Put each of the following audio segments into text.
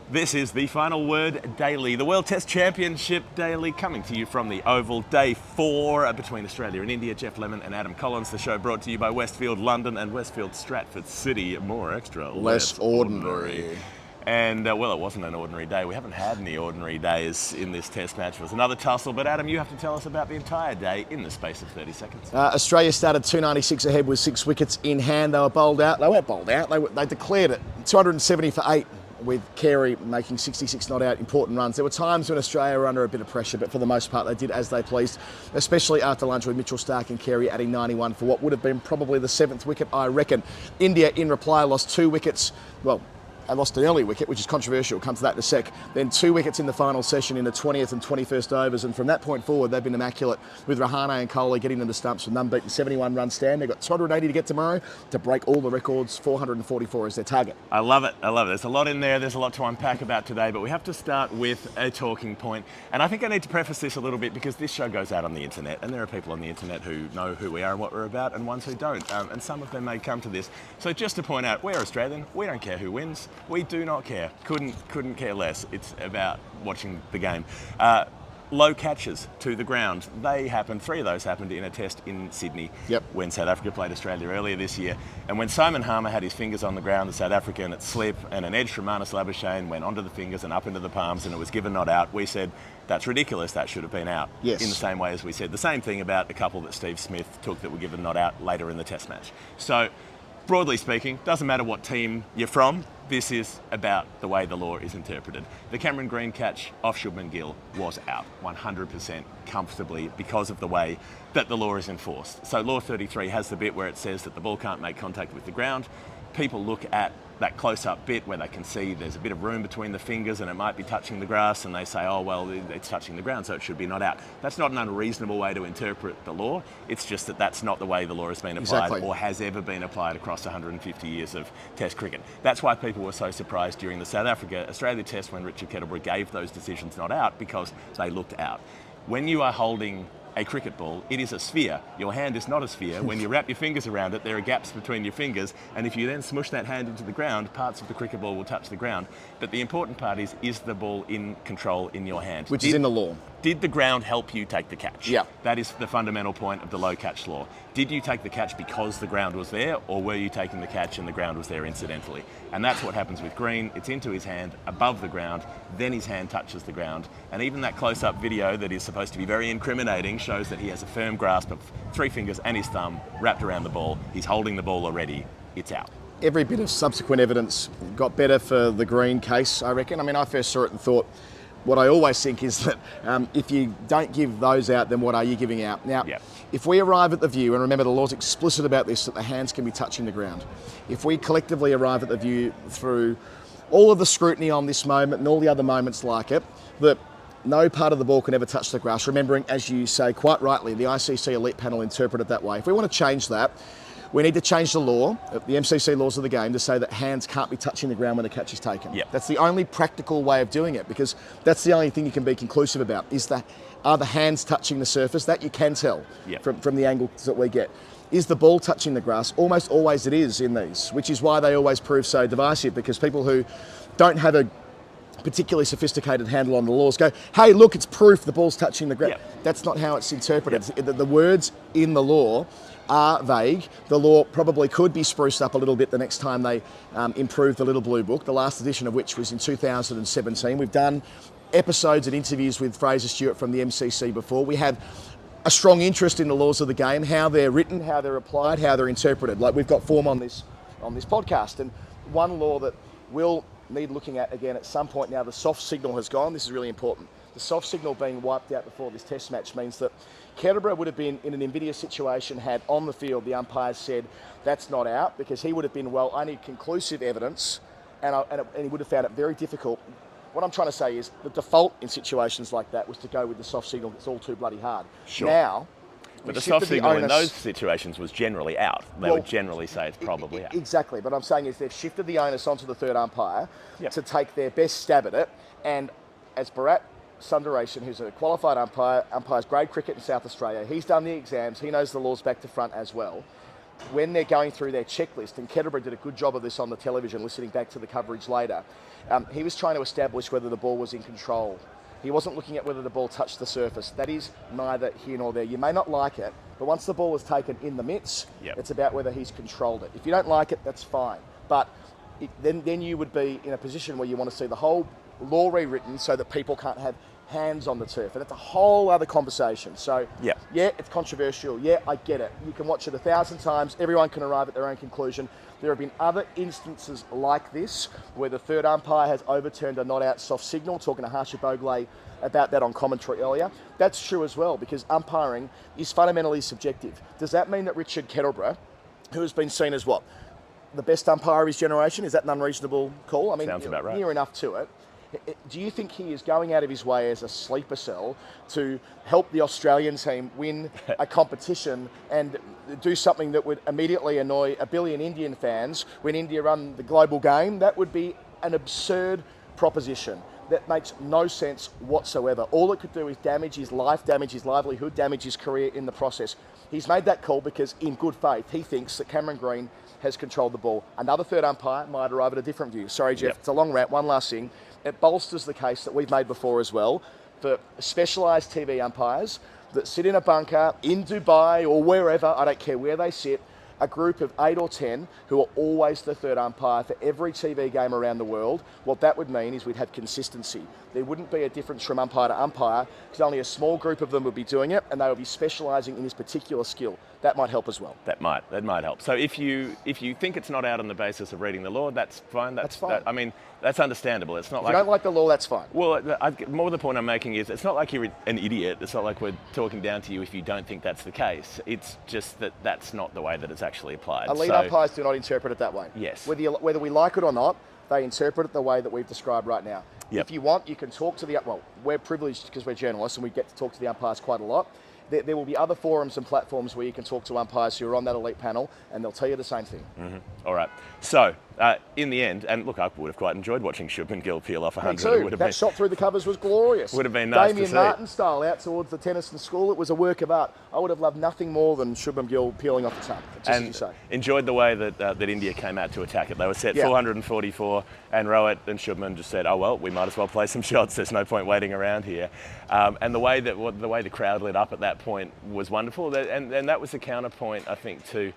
This is the Final Word Daily, the World Test Championship Daily, coming to you from the Oval. Day 4 between Australia and India. Jeff Lemon and Adam Collins. The show brought to you by Westfield London and Westfield Stratford City. More extra, less ordinary. And, well, it wasn't an ordinary day. We haven't had any ordinary days in this Test match. It was another tussle, but Adam, you have to tell us about the entire day in the space of 30 seconds. Australia started 296 ahead with 6 wickets in hand. They were bowled out. They weren't bowled out. They declared it. 270 for 8 with Carey making 66 not out, important runs. There were times when Australia were under a bit of pressure, but for the most part they did as they pleased, especially after lunch with Mitchell Starc and Carey adding 91 for what would have been probably the 7th wicket, I reckon. India, in reply, lost 2 wickets. Well, they lost an early wicket, which is controversial. Come to that in a sec. Then 2 wickets in the final session in the 20th and 21st overs. And from that point forward, they've been immaculate with Rahane and Kohli getting them to stumps with an unbeaten 71-run stand. They've got 280 to get tomorrow to break all the records. 444 is their target. I love it. I love it. There's a lot in there. There's a lot to unpack about today, but we have to start with a talking point. And I think I need to preface this a little bit because this show goes out on the internet, and there are people on the internet who know who we are and what we're about, and ones who don't. And some of them may come to this. So just to point out, we're Australian. We don't care who wins. We do not care. Couldn't care less. It's about watching the game. Low catches to the ground. They happened. 3 of those happened in a test in Sydney when South Africa played Australia earlier this year. And when Simon Harmer had his fingers on the ground, the South African, it slipped, and an edge from Marnus Labuschagne went onto the fingers and up into the palms, and it was given not out. We said, that's ridiculous, that should have been out. Yes. In the same way as we said the same thing about a couple that Steve Smith took that were given not out later in the test match. So, broadly speaking, doesn't matter what team you're from, this is about the way the law is interpreted. The Cameron Green catch off Shubman Gill was out 100% comfortably because of the way that the law is enforced. So Law 33 has the bit where it says that the ball can't make contact with the ground. People look at that close-up bit where they can see there's a bit of room between the fingers and it might be touching the grass, and they say, oh, well, it's touching the ground, so it should be not out. That's not an unreasonable way to interpret the law. It's just that that's not the way the law has been applied or has ever been applied across 150 years of Test cricket. That's why people were so surprised during the South Africa-Australia Test when Richard Kettleborough gave those decisions not out, because they looked out. When you are holding a cricket ball, it is a sphere. Your hand is not a sphere. When you wrap your fingers around it, there are gaps between your fingers, and if you then smush that hand into the ground, parts of the cricket ball will touch the ground. But the important part is the ball in control in your hand? Which is in the law. Did the ground help you take the catch? Yeah. That is the fundamental point of the low catch law. Did you take the catch because the ground was there, or were you taking the catch and the ground was there incidentally? And that's what happens with Green. It's into his hand, above the ground, then his hand touches the ground. And even that close-up video that is supposed to be very incriminating shows that he has a firm grasp of 3 fingers and his thumb wrapped around the ball. He's holding the ball already. It's out. Every bit of subsequent evidence got better for the Green case, I reckon. I mean, I first saw it and thought, what I always think is that if you don't give those out, then what are you giving out? Now, if we arrive at the view, and remember the law's explicit about this, that the hands can be touching the ground. If we collectively arrive at the view through all of the scrutiny on this moment and all the other moments like it, that no part of the ball can ever touch the grass, remembering, as you say quite rightly, the ICC elite panel interpret it that way. If we want to change that, we need to change the law, the MCC laws of the game, to say that hands can't be touching the ground when the catch is taken. That's the only practical way of doing it, because that's the only thing you can be conclusive about, is that are the hands touching the surface? That you can tell from the angles that we get. Is the ball touching the grass? Almost always it is in these, which is why they always prove so divisive, because people who don't have a particularly sophisticated handle on the laws go, hey, look, it's proof the ball's touching the ground. That's not how it's interpreted. The words in the law are vague. The law probably could be spruced up a little bit the next time they improve the Little Blue Book, the last edition of which was in 2017. We've done episodes and interviews with Fraser Stewart from the MCC before. We have a strong interest in the laws of the game, how they're written, how they're applied, how they're interpreted. Like, we've got form on this podcast. And one law that we'll need looking at again at some point now, the soft signal has gone. This is really important. The soft signal being wiped out before this test match means that Kettleborough would have been in an invidious situation had on the field the umpires said that's not out, because he would have been, well, I need conclusive evidence, and he would have found it very difficult. What I'm trying to say is the default in situations like that was to go with the soft signal. It's all too bloody hard. Sure. Now, but the soft signal in those situations was generally out. They would generally say it's probably out. Exactly. But I'm saying is they've shifted the onus onto the third umpire to take their best stab at it. And as Bharat Sundaresan, who's a qualified umpire, umpires grade cricket in South Australia, he's done the exams. He knows the laws back to front as well. when they're going through their checklist, and Kettleborough did a good job of this on the television, listening back to the coverage later, he was trying to establish whether the ball was in control. He wasn't looking at whether the ball touched the surface. That is neither here nor there. You may not like it, but once the ball is taken in the mitts, it's about whether he's controlled it. If you don't like it, that's fine. But then you would be in a position where you want to see the whole law rewritten so that people can't have hands on the turf, and that's a whole other conversation. So yeah, it's controversial. Yeah, I get it. You can watch it 1,000 times. Everyone can arrive at their own conclusion. There have been other instances like this where the third umpire has overturned a not out soft signal. Talking to Harsha Bogle about that on commentary earlier. That's true as well, because umpiring is fundamentally subjective. Does that mean that Richard Kettleborough, who has been seen as what, the best umpire of his generation, is that an unreasonable call? I mean, sounds about right. Near enough to it. Do you think he is going out of his way as a sleeper cell to help the Australian team win a competition and do something that would immediately annoy 1 billion Indian fans when India run the global game? That would be an absurd proposition. That makes no sense whatsoever. All it could do is damage his life, damage his livelihood, damage his career in the process. He's made that call because, in good faith, he thinks that Cameron Green has controlled the ball. Another third umpire might arrive at a different view. Sorry, Jeff, It's a long rant. One last thing. It bolsters the case that we've made before as well for specialised TV umpires that sit in a bunker in Dubai or wherever, I don't care where they sit, a group of 8 or 10 who are always the third umpire for every TV game around the world. What that would mean is we'd have consistency. There wouldn't be a difference from umpire to umpire because only a small group of them would be doing it, and they would be specialising in this particular skill. That might help as well. That might help. So if you think it's not out on the basis of reading the law, that's fine. That's fine. I mean, that's understandable. It's not if you don't like the law, that's fine. Well, more the point I'm making is it's not like you're an idiot. It's not like we're talking down to you if you don't think that's the case. It's just that that's not the way that it's actually applied. Elite umpires do not interpret it that way. Yes. Whether we like it or not, they interpret it the way that we've described right now. If you want, you can talk to well, we're privileged because we're journalists and we get to talk to the umpires quite a lot. There will be other forums and platforms where you can talk to umpires who are on that elite panel, and they'll tell you the same thing. Mm-hmm. All right. So, in the end, and look, I would have quite enjoyed watching Shubman Gill peel off 100. Me too. That shot through the covers was glorious. Would have been nice Damien to see. Martin style out towards the Tennyson School. It was a work of art. I would have loved nothing more than Shubman Gill peeling off the top. Just as you say. Enjoyed the way that India came out to attack it. They were set 444, and Rohit and Shubman just said, "Oh well, we might as well play some shots. There's no point waiting around here." And the way the crowd lit up at that point was wonderful, and that was the counterpoint, I think, to.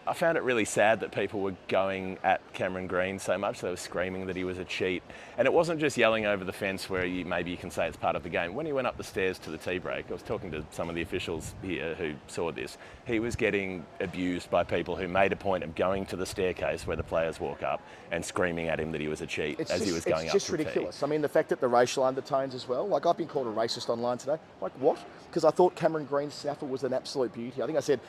I found it really sad that people were going at Cameron Green so much. They were screaming that he was a cheat. And it wasn't just yelling over the fence where maybe you can say it's part of the game. When he went up the stairs to the tea break, I was talking to some of the officials here who saw this. He was getting abused by people who made a point of going to the staircase where the players walk up and screaming at him that he was a cheat he was going up. It's just ridiculous. I mean, the fact that the racial undertones as well. Like, I've been called a racist online today. Like, what? Because I thought Cameron Green's snaffle was an absolute beauty. I think I said,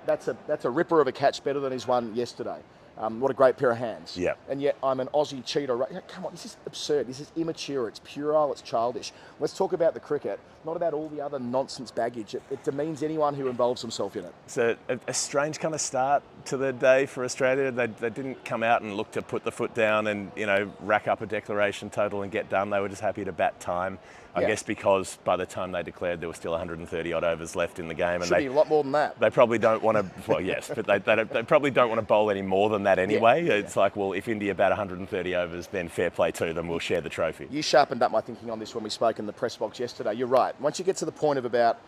that's a ripper of a catch, better than his one yesterday. What a great pair of hands. Yeah. And yet I'm an Aussie cheater. Come on, this is absurd. This is immature. It's puerile. It's childish. Let's talk about the cricket, not about all the other nonsense baggage. It demeans anyone who involves himself in it. It's a strange kind of start to the day for Australia. They didn't come out and look to put the foot down and rack up a declaration total and get done. They were just happy to bat time. I guess because by the time they declared there were still 130 odd overs left in the game, and should be a lot more than that. They probably don't want to. Well, yes, but they probably don't want to bowl any more than that anyway. It's like, well, if India bat 130 overs, then fair play to them. We'll share the trophy. You sharpened up my thinking on this when we spoke in the press box yesterday. You're right. Once you get to the point of about,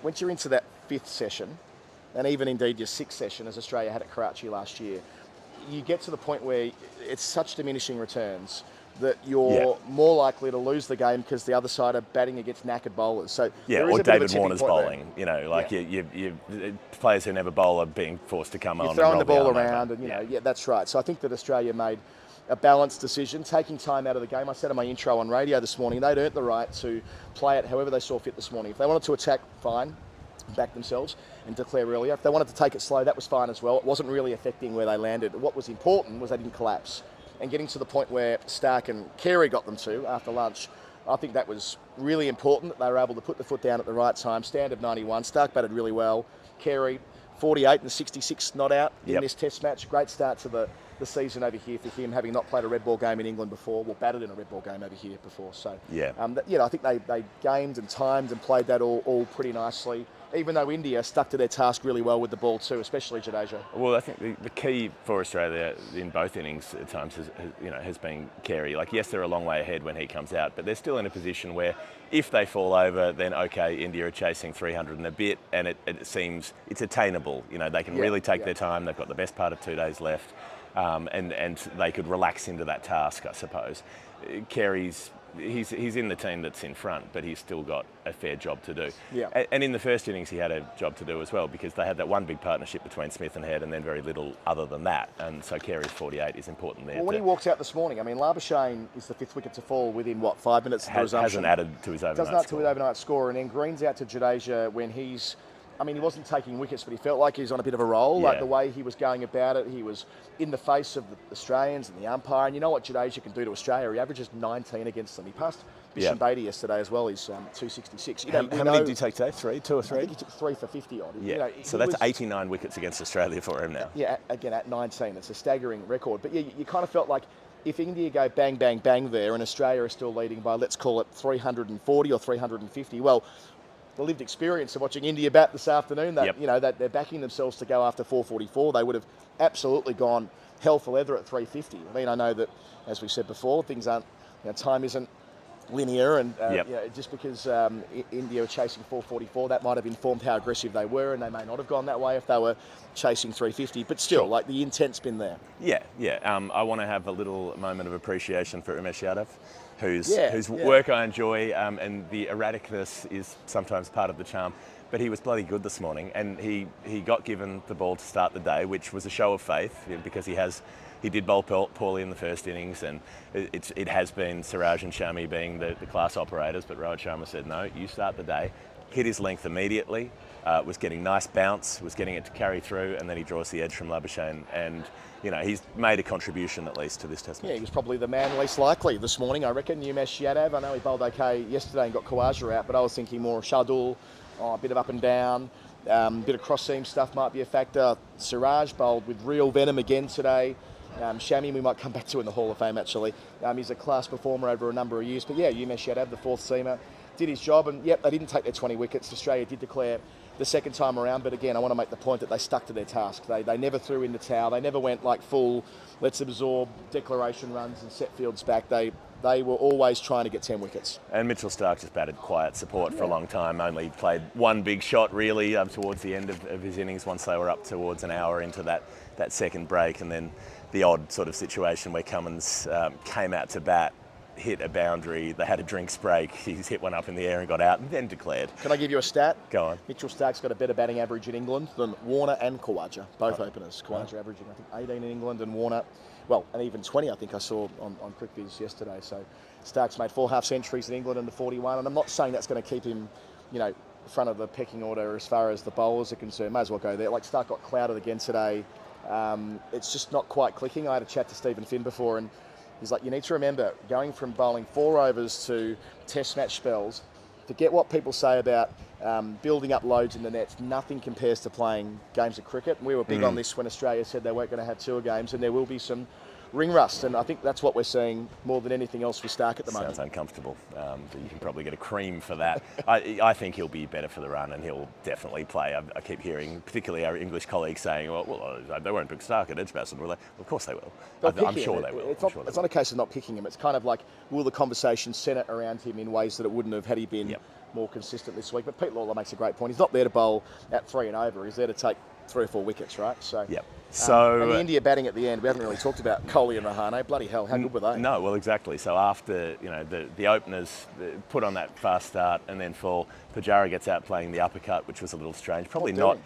once you're into that 5th session, and even indeed your 6th session, as Australia had at Karachi last year, you get to the point where it's such diminishing returns that you're more likely to lose the game because the other side are batting against knackered bowlers. So or David Warner's bowling. You players who never bowl are being forced to come on. You're throwing the ball around, and that's right. So I think that Australia made a balanced decision, taking time out of the game. I said in my intro on radio this morning, they'd earned the right to play it however they saw fit this morning. If they wanted to attack, fine, back themselves and declare earlier. If they wanted to take it slow, that was fine as well. It wasn't really affecting where they landed. What was important was they didn't collapse. And getting to the point where Stark and Carey got them to after lunch, I think that was really important that they were able to put the foot down at the right time. Standard 91. Stark batted really well. Carey, 48 and 66 not out in this test match. Great start to the season over here for him, having not played a red ball game in England before, well, batted in a red ball game over here before. So, I think they gamed and timed and played that all pretty nicely, even though India stuck to their task really well with the ball too, especially Jadeja. Well, I think the key for Australia in both innings at times has been Carey. Like, yes, they're a long way ahead when he comes out, but they're still in a position where if they fall over, then okay, India are chasing 300 and a bit, and it seems it's attainable. They can really take their time. They've got the best part of 2 days left, and they could relax into that task, I suppose. Carey's he's in the team that's in front, but he's still got a fair job to do. Yeah. And in the first innings, he had a job to do as well, because they had that one big partnership between Smith and Head, and then very little other than that. And so Carey's 48 is important there. Well, when he walks out this morning, I mean, Labuschagne is the 5th wicket to fall within 5 minutes of the resumption. Hasn't added to his overnight score. Doesn't add to his overnight score, and then Green's out to Jadeja when he's. I mean, he wasn't taking wickets, but he felt like he was on a bit of a roll. Like the way he was going about it, he was in the face of the Australians and the umpire. And you know what Jadeja can do to Australia? He averages 19 against them. He passed Bishan Beatty yesterday as well. He's 266. How many did he take today? 2 or 3? I think he took 3 for 50 odd. Yeah. So that's 89 wickets against Australia for him now. Yeah, again at 19, it's a staggering record. But yeah, you kind of felt like if India go bang, bang, bang there, and Australia is still leading by, let's call it 340 or 350, well, the lived experience of watching India bat this afternoon, that they're backing themselves to go after 444, they would have absolutely gone hell for leather at 350. I mean, I know that, as we said before, things aren't, time isn't linear, and just because India were chasing 444, that might have informed how aggressive they were, and they may not have gone that way if they were chasing 350. But still, like, the intent's been there. I want to have a little moment of appreciation for Umesh Yadav, whose work I enjoy, and the erraticness is sometimes part of the charm. But he was bloody good this morning, and he got given the ball to start the day, which was a show of faith, because he did bowl poorly in the first innings, and it has been Siraj and Shami being the class operators, but Rohit Sharma said, no, you start the day. Hit his length immediately, was getting nice bounce, was getting it to carry through, and then he draws the edge from Labuschagne, and he's made a contribution at least to this test match. Yeah, he was probably the man least likely this morning, I reckon. Umesh Yadav, I know he bowled okay yesterday and got Khawaja out, but I was thinking more Shardul, a bit of up and down, bit of cross-seam stuff might be a factor. Siraj bowled with real venom again today. Shami we might come back to in the Hall of Fame actually. He's a class performer over a number of years, but yeah, Umesh Yadav, the 4th seamer, did his job, and they didn't take their 20 wickets. Australia did declare the second time around, but again, I want to make the point that they stuck to their task. They never threw in the towel. They never went like full, let's absorb declaration runs and set fields back. They were always trying to get 10 wickets. And Mitchell Starc just batted quiet support for a long time, only played one big shot really towards the end of his innings, once they were up towards an hour into that second break, and then the odd sort of situation where Cummins came out to bat, hit a boundary, they had a drinks break, he's hit one up in the air and got out, and then declared. Can I give you a stat? Go on. Mitchell Starc's got a better batting average in England than Warner and Khawaja, both openers. Khawaja averaging, I think, 18 in England, and Warner, and even 20, I think I saw on CricViz yesterday. So Starc's made 4 half centuries in England and the 41, and I'm not saying that's going to keep him, front of the pecking order as far as the bowlers are concerned. May as well go there. Like, Starc got clouded again today. It's just not quite clicking. I had a chat to Stephen Finn before, and he's like, you need to remember, going from bowling 4 overs to test match spells, forget what people say about building up loads in the nets. Nothing compares to playing games of cricket. And we were big on this when Australia said they weren't going to have tour games, and there will be some ring rust, and I think that's what we're seeing more than anything else with Starc at the moment. Sounds uncomfortable. You can probably get a cream for that. I think he'll be better for the run, and he'll definitely play. I keep hearing, particularly our English colleagues saying, well they won't pick Starc at Edgbaston, will they? Well, of course they will. I'm sure they will. It's not a case of not picking him. It's kind of like, will the conversation centre around him in ways that it wouldn't have had he been more consistent this week? But Pete Lawler makes a great point. He's not there to bowl at 3 and over. He's there to take 3 or 4 wickets, right? So, and the India batting at the end, we haven't really talked about Kohli and Rahane. Bloody hell, how good were they? No, well, exactly. So after the openers put on that fast start and then fall, Pujara gets out playing the uppercut, which was a little strange. Probably not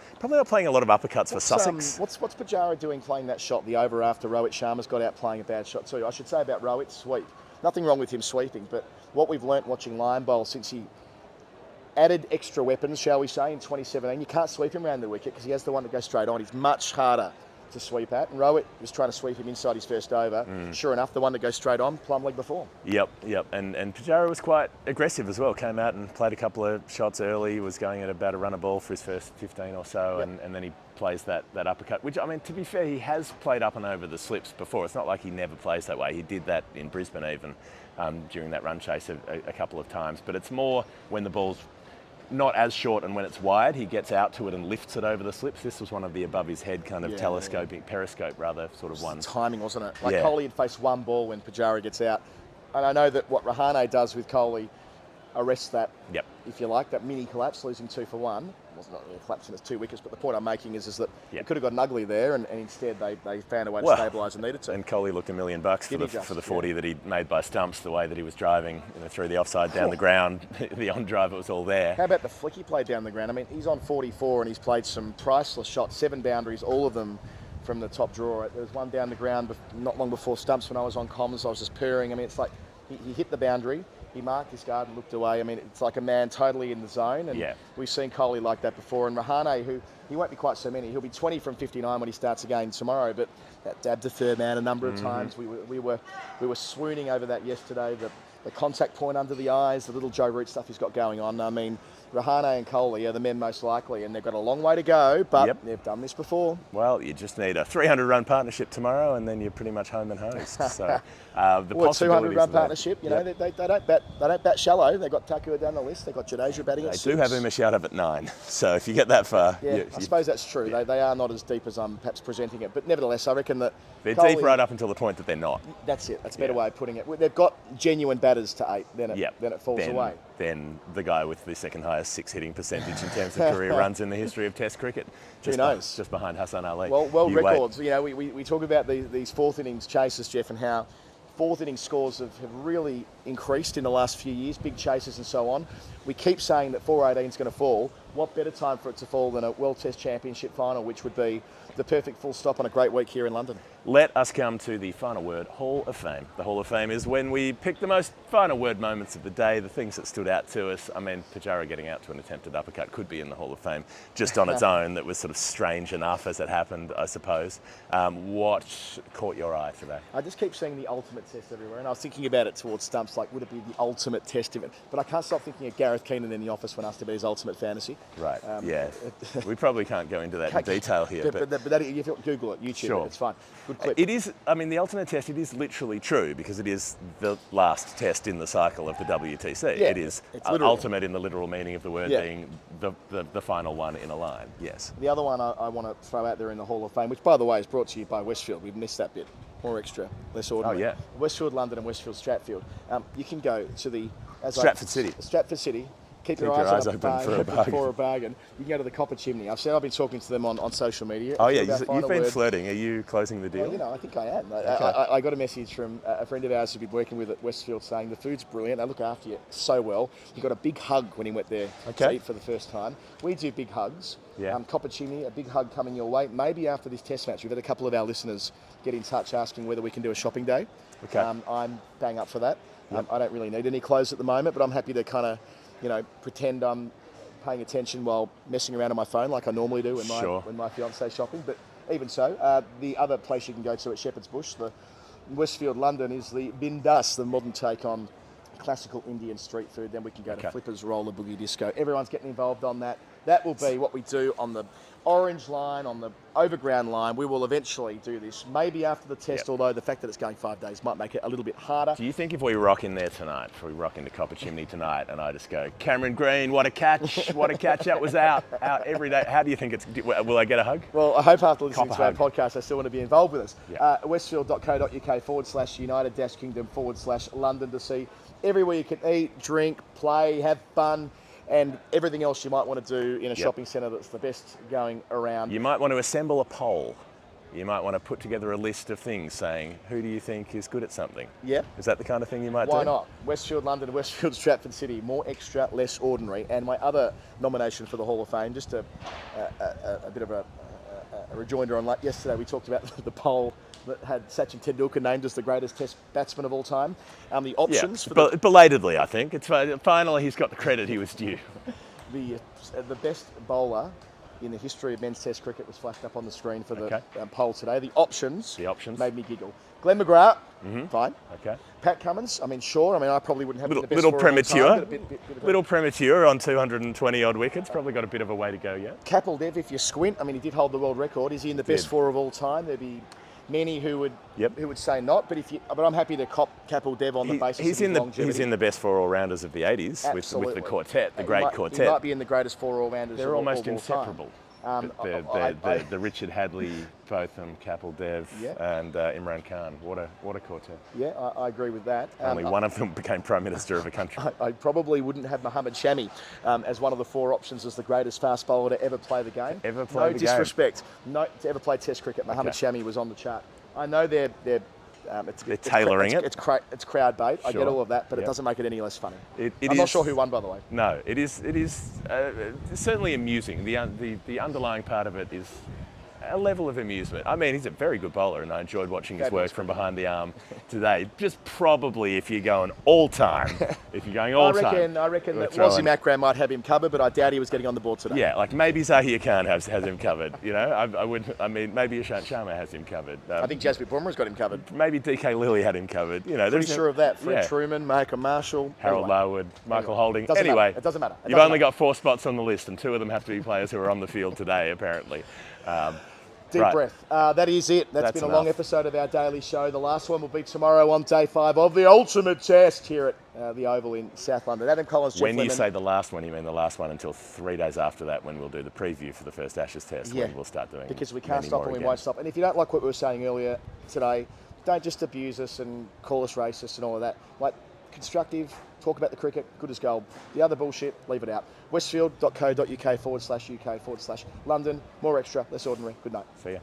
playing a lot of uppercuts for Sussex. What's Pujara doing playing that shot the over after Rohit Sharma's got out playing a bad shot too? I should say about Rohit's sweep. Nothing wrong with him sweeping, but what we've learnt watching Lion bowl since he added extra weapons, shall we say, in 2017, you can't sweep him around the wicket because he has the one to go straight on. He's much harder to sweep at, and Rohit was trying to sweep him inside his first over. Sure enough, the one to go straight on, plumb leg before. Yep. And Pujara was quite aggressive as well. Came out and played a couple of shots early. Was going at about a run a ball for his first 15 or so, and then he plays that uppercut, which, I mean, to be fair, he has played up and over the slips before. It's not like he never plays that way. He did that in Brisbane even during that run chase a couple of times. But it's more when the ball's not as short and when it's wide, he gets out to it and lifts it over the slips. This was one of the above his head kind of telescoping, periscope rather, sort of ones. Timing, wasn't it? Like Kohli had faced one ball when Pujara gets out. And I know that what Rahane does with Kohli arrests that, if you like, that mini collapse, losing 2 for 1. It was not really a collapse and it's 2 wickets, but the point I'm making is that it could have gotten ugly there, and instead they found a way to stabilise and needed to. And Kohli looked $1 million for the 40 that he made by stumps, the way that he was driving through the offside down the ground, the on drive, it was all there. How about the flick he played down the ground? I mean, he's on 44 and he's played some priceless shots, 7 boundaries, all of them from the top drawer. There was one down the ground not long before stumps when I was on comms. I was just purring. I mean, it's like he hit the boundary. He marked his guard and looked away. I mean, it's like a man totally in the zone. And we've seen Kohli like that before. And Rahane, who he won't be quite so many. He'll be 20 from 59 when he starts again tomorrow. But that dabbed the third man a number of times. We were swooning over that yesterday. The contact point under the eyes, the little Joe Root stuff he's got going on. I mean, Rahane and Kohli are the men most likely, and they've got a long way to go, but they've done this before. Well, you just need a 300-run partnership tomorrow, and then you're pretty much home and hosed. So, the well, 200-run partnership, you know, they don't bat shallow. They've got Takua down the list. They've got Jadeja batting at 6. They do have Umar Shadab at 9, so if you get that far... Yeah, I suppose that's true. They are not as deep as I'm perhaps presenting it, but nevertheless, I reckon that... They're deep right up until the point that they're not. That's it. That's a better way of putting it. They've got genuine batters to 8, then it falls away. Then the guy with the second highest 6 hitting percentage in terms of career runs in the history of Test cricket. Who knows? Just behind Hassan Ali. Well, world records. You know, we talk about these fourth innings chases, Jeff, and how fourth innings scores have really increased in the last few years, big chases and so on. We keep saying that 418 is going to fall. What better time for it to fall than a World Test Championship final, which would be the perfect full stop on a great week here in London. Let us come to the final word, Hall of Fame. The Hall of Fame is when we pick the most final word moments of the day, the things that stood out to us. I mean, Pujara getting out to an attempted uppercut could be in the Hall of Fame just on its own. That was sort of strange enough as it happened, I suppose. What caught your eye today? I just keep seeing the ultimate test everywhere, and I was thinking about it towards stumps, like would it be the ultimate test event? But I can't stop thinking of Gareth Keenan in the office when asked about his ultimate fantasy. Right, we probably can't go into that in detail here. But that, if you Google it, YouTube it, it's fine. Good clip. It is, I mean, the ultimate test, it is literally true because it is the last test in the cycle of the WTC. Yeah, it is ultimate in the literal meaning of the word, being the final one in a line, yes. The other one I want to throw out there in the Hall of Fame, which by the way is brought to you by Westfield. We've missed that bit. More extra, less ordinary. Oh, yeah. Westfield London and Westfield Stratfield. You can go to the... Stratford City. Stratford City. Keep your eyes open for a bargain. You can go to the Copper Chimney. I've been talking to them on social media. Oh yeah, you've been flirting. Are you closing the deal? Well, you know, I think I am. Okay. I got a message from a friend of ours who'd been working with at Westfield saying the food's brilliant. They look after you so well. He got a big hug when he went there to eat for the first time. We do big hugs. Yeah. Copper Chimney, a big hug coming your way. Maybe after this Test match, we've had a couple of our listeners get in touch asking whether we can do a shopping day. Okay. I'm bang up for that. Yep. I don't really need any clothes at the moment, but I'm happy to kind of, pretend I'm paying attention while messing around on my phone like I normally do when my fiance's shopping. But even so, the other place you can go to at Shepherd's Bush, the Westfield London, is the Bindas, the modern take on classical Indian street food. Then we can go to Flippers, Roller, Boogie Disco. Everyone's getting involved on that. That will be what we do on the orange line, on the overground line. We will eventually do this, maybe after the test, although the fact that it's going 5 days might make it a little bit harder. Do you think if we rock in there tonight, if we rock into Copper Chimney tonight and I just go, Cameron Green, what a catch, that was out every day, how do you think will I get a hug? Well, I hope after listening to our podcast, they still want to be involved with us. Yeah. Westfield.co.uk/United-Kingdom/London to see everywhere you can eat, drink, play, have fun, and everything else you might want to do in a shopping centre that's the best going around. You might want to assemble a poll. You might want to put together a list of things saying, who do you think is good at something? Yeah. Is that the kind of thing you might do? Why not? Westfield London, Westfield Stratford City, more extra, less ordinary. And my other nomination for the Hall of Fame, just a bit of a rejoinder on yesterday, we talked about the poll that had Sachin Tendulkar named as the greatest Test batsman of all time. The options... Yeah, belatedly, I think. It's finally he's got the credit he was due. The best bowler in the history of men's Test cricket was flashed up on the screen for the Okay. poll today. The options made me giggle. Glenn McGrath, fine. Okay. Pat Cummins, I mean, sure. I mean, I probably wouldn't have been the best Little scorer of all premature. time, but Little premature on 220 odd wickets. Probably got a bit of a way to go yet. Kapil Dev, if you squint, I mean, he did hold the world record. Is he in the best 4 of all time? There'd be many who would say not. But I'm happy to cop Kapil Dev on the basis of his longevity. He's in the best 4 all-rounders of the 80s with the quartet, the great quartet. He might be in the greatest 4 all-rounders. They're almost of all inseparable. Time. The Richard Hadley, Botham, Kapil Dev, and Imran Khan. What a quartet. Yeah, I agree with that. Only one of them became Prime Minister of a country. I probably wouldn't have Mohammad Shami as one of the 4 options as the greatest fast bowler to ever play the game. No disrespect. No, to ever play Test cricket. Mohammad Shami was on the chart. I know they're tailoring it. It's crowd bait. I get all of that, but it doesn't make it any less funny. I'm not sure who won, by the way. No, it is certainly amusing. The underlying part of it is a level of amusement. I mean, he's a very good bowler, and I enjoyed watching his work from behind the arm today. Just probably if you're going all time, I reckon that Wasim Akram might have him covered, but I doubt he was getting on the board today. Yeah, like maybe Zahir Khan has him covered. You know, I mean, maybe Ishant Sharma has him covered. I think Jasprit Bumrah's got him covered. Maybe DK Lilly had him covered. You know, pretty sure of that. Fred Truman, Malcolm Marshall, Harold Larwood, Michael Holding. It doesn't matter. You've only got 4 spots on the list, and 2 of them have to be players who are on the field today, apparently. Deep breath. That is it. That's been a long episode of our daily show. The last one will be tomorrow on day 5 of the ultimate test here at the Oval in South London. Adam Collins, Jeff When Lemon. you say the last one, you mean the last one until 3 days after that, when we'll do the preview for the first Ashes test, when we'll start doing because we can't stop and we won't stop. And if you don't like what we were saying earlier today, don't just abuse us and call us racist and all of that. Like, constructive, talk about the cricket, good as gold. The other bullshit, leave it out. Westfield.co.uk/UK/London. More extra, less ordinary. Good night. See ya.